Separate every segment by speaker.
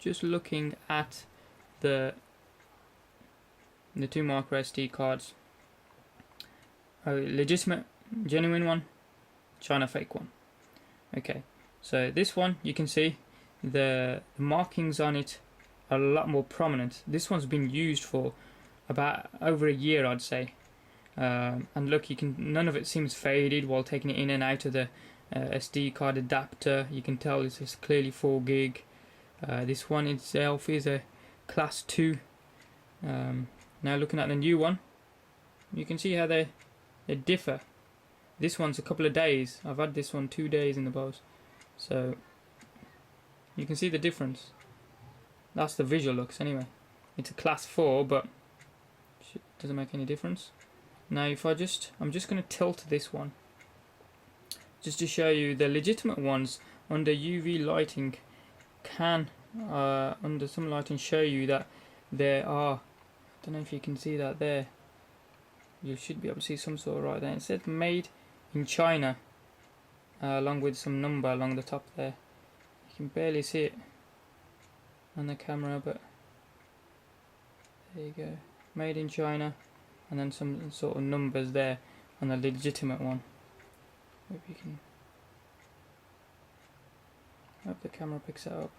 Speaker 1: just looking at the two micro SD cards. A legitimate, genuine one, China fake one. Okay, so this one, you can see the markings on it are a lot more prominent. This one's been used for about over a year, I'd say. And look, none of it seems faded while taking it in and out of the SD card adapter. You can tell this is clearly 4 gig. This one itself is a class 2. Now looking at the new one, you can see how they differ. This one's a couple of days. I've had this one 2 days in the post, so you can see the difference. That's the visual looks anyway. It's a class 4, but it doesn't make any difference. Now if I'm just going to tilt this one just to show you the legitimate ones under UV lighting can under some lighting show you that there are, I don't know if you can see that there, you should be able to see some sort of right there. It said made in China along with some number along the top there. You can barely see it on the camera, but there you go, made in China, and then some sort of numbers there on the legitimate one. Hope you can, hope the camera picks it up.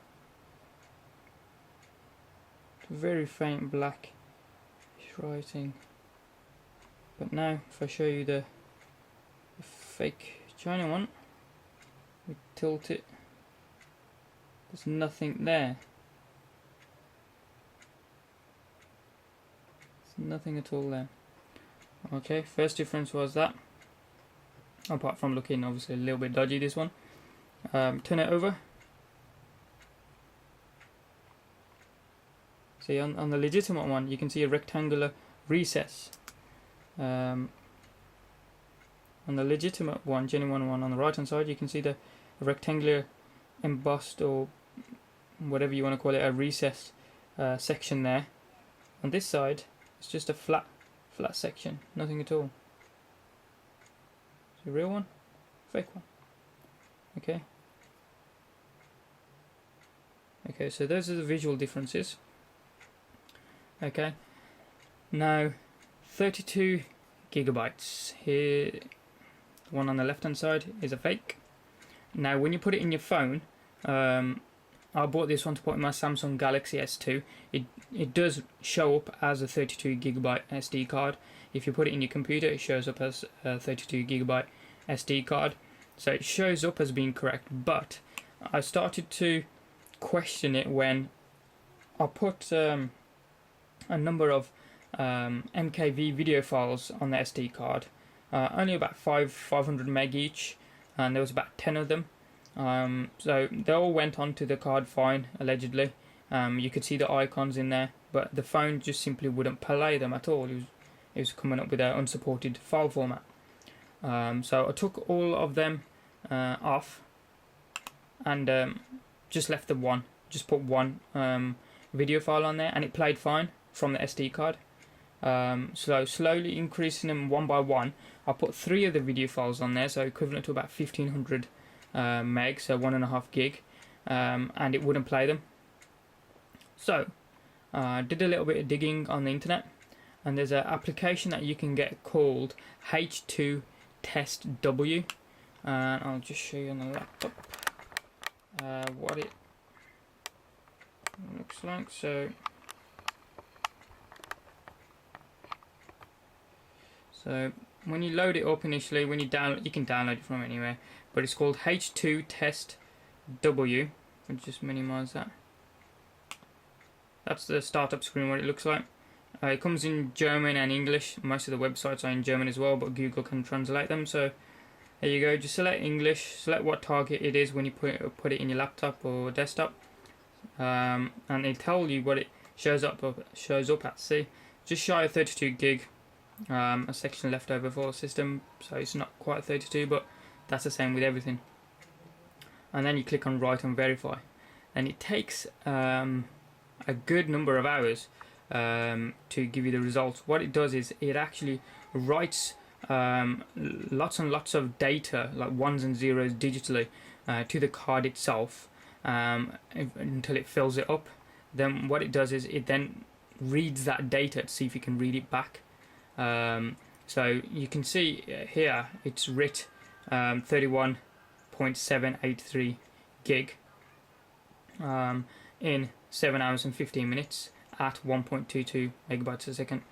Speaker 1: Very faint black writing. But now if I show you the fake China one, we tilt it, there's nothing there. There's nothing at all there. Okay, first difference was that, apart from looking obviously a little bit dodgy, this one. Turn it over. See, on the legitimate one you can see a rectangular recess. On the legitimate one, genuine one, on the right hand side you can see the rectangular embossed, or whatever you want to call it, a recessed section there. On this side it's just a flat section, nothing at all. It's a real one, fake one. Okay, so those are the visual differences. Okay, now 32 gigabytes here. The one on the left hand side is a fake. Now when you put it in your phone, I bought this one to put in my Samsung Galaxy S2. It does show up as a 32 gigabyte SD card. If you put it in your computer, it shows up as a 32 gigabyte SD card. So it shows up as being correct, but I started to question it when I put a number of MKV video files on the SD card, only about 500 meg each, and there was about 10 of them. So they all went onto the card fine, allegedly. You could see the icons in there, but the phone just simply wouldn't play them at all. It was coming up with an unsupported file format. So I took all of them off and just left the one, just put one video file on there, and it played fine from the SD card. So slowly increasing them one by one, I put 3 of the video files on there, so equivalent to about 1500 meg, so 1.5 gig, and it wouldn't play them. So I did a little bit of digging on the internet, and there's an application that you can get called H2 Test W, and I'll just show you on the laptop what it looks like. So when you load it up initially, when you download, you can download it from anywhere, but it's called H2 Test W. I'll just minimize that. That's the startup screen, what it looks like. It comes in German and English. Most of the websites are in German as well, but Google can translate them. So there you go. Just select English, select what target it is when you put it in your laptop or desktop, and they tell you what it shows up at. See, just shy of 32 gig. A section left over for the system, so it's not quite 32, but that's the same with everything. And then you click on write and verify, and it takes a good number of hours to give you the results. What it does is it actually writes lots and lots of data, like ones and zeros digitally, to the card itself, until it fills it up. Then what it does is it then reads that data to see if you can read it back. So you can see here it's writ 31.783 gig in 7 hours and 15 minutes at 1.22 megabytes a second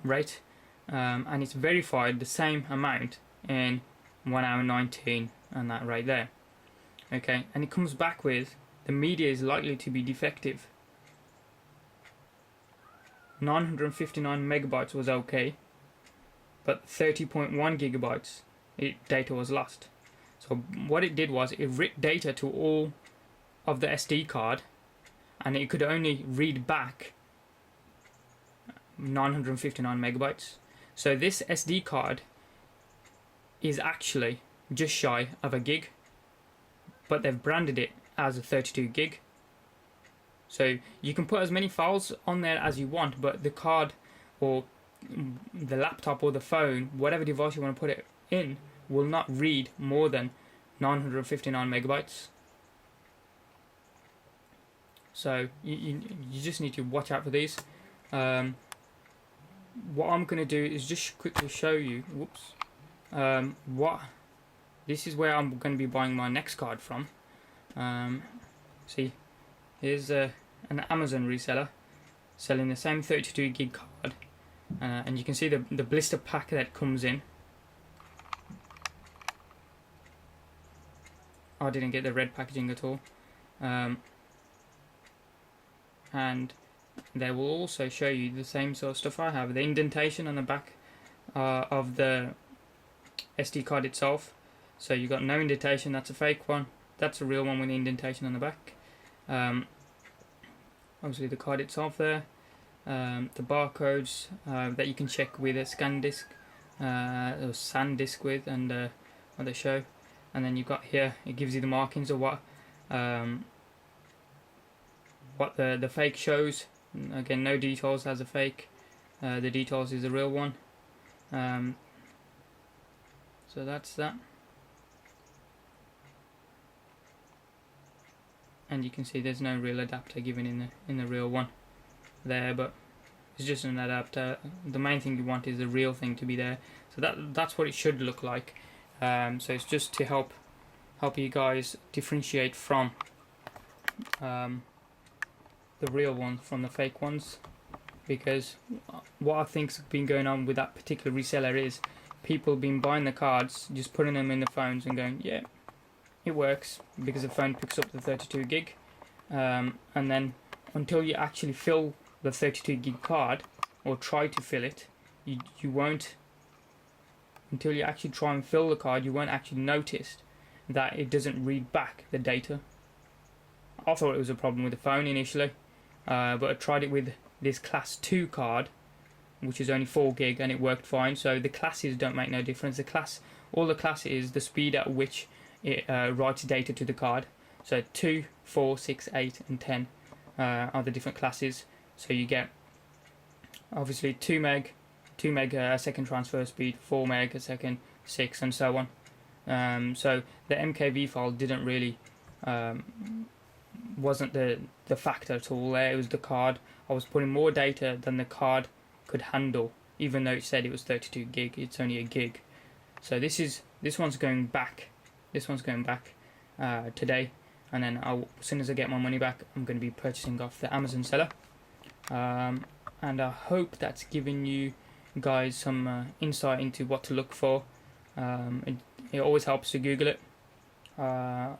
Speaker 1: rate, and it's verified the same amount in 1 hour 19 and that right there. Okay, and it comes back with the media is likely to be defective. 959 megabytes was okay, but 30.1 gigabytes data was lost. So what it did was it writ data to all of the SD card, and it could only read back 959 megabytes. So this SD card is actually just shy of a gig, but they've branded it as a 32 gig. So you can put as many files on there as you want, but the card or the laptop or the phone, whatever device you want to put it in, will not read more than 959 megabytes. So you just need to watch out for these. What I'm going to do is just quickly show you, this is where I'm going to be buying my next card from. See, here's an Amazon reseller selling the same 32 gig card, and you can see the blister pack that comes in. I didn't get the red packaging at all. And they will also show you the same sort of stuff I have. The indentation on the back of the SD card itself. So you got no indentation, that's a fake one. That's a real one with the indentation on the back. Obviously the card itself there. The barcodes that you can check with a scan disk or SanDisk with, and what they show. And then you've got here, it gives you the markings of what the fake shows. Again, no details as a fake. The details is a real one. So that's that. And you can see there's no real adapter given in the real one there, but it's just an adapter. The main thing you want is the real thing to be there. So that's what it should look like. So it's just to help you guys differentiate from the real ones from the fake ones, because what I think's been going on with that particular reseller is people been buying the cards, just putting them in the phones and going, yeah, it works, because the phone picks up the 32 gig, and then until you actually fill the 32 gig card or try to fill it, you won't. Until you actually try and fill the card, you won't actually notice that it doesn't read back the data. I thought it was a problem with the phone initially, but I tried it with this class 2 card, which is only 4 gig, and it worked fine. So the classes don't make no difference. All the class is the speed at which it writes data to the card. So 2, 4, 6, 8 and 10 are the different classes. So you get obviously 2 meg a second transfer speed, 4 meg a second, 6 and so on. So the MKV file didn't really wasn't the factor at all there. It was the card. I was putting more data than the card could handle, even though it said it was 32 gig. It's only a gig. So this one's going back. This one's going back today, and then as soon as I get my money back, I'm going to be purchasing off the Amazon seller. And I hope that's given you guys some insight into what to look for. It always helps to Google it. 9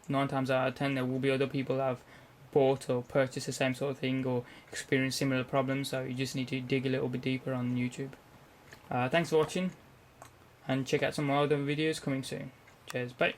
Speaker 1: times out of 10 there will be other people that have bought or purchased the same sort of thing or experienced similar problems, so you just need to dig a little bit deeper on YouTube. Thanks for watching, and check out some more other videos coming soon. Cheers, bye.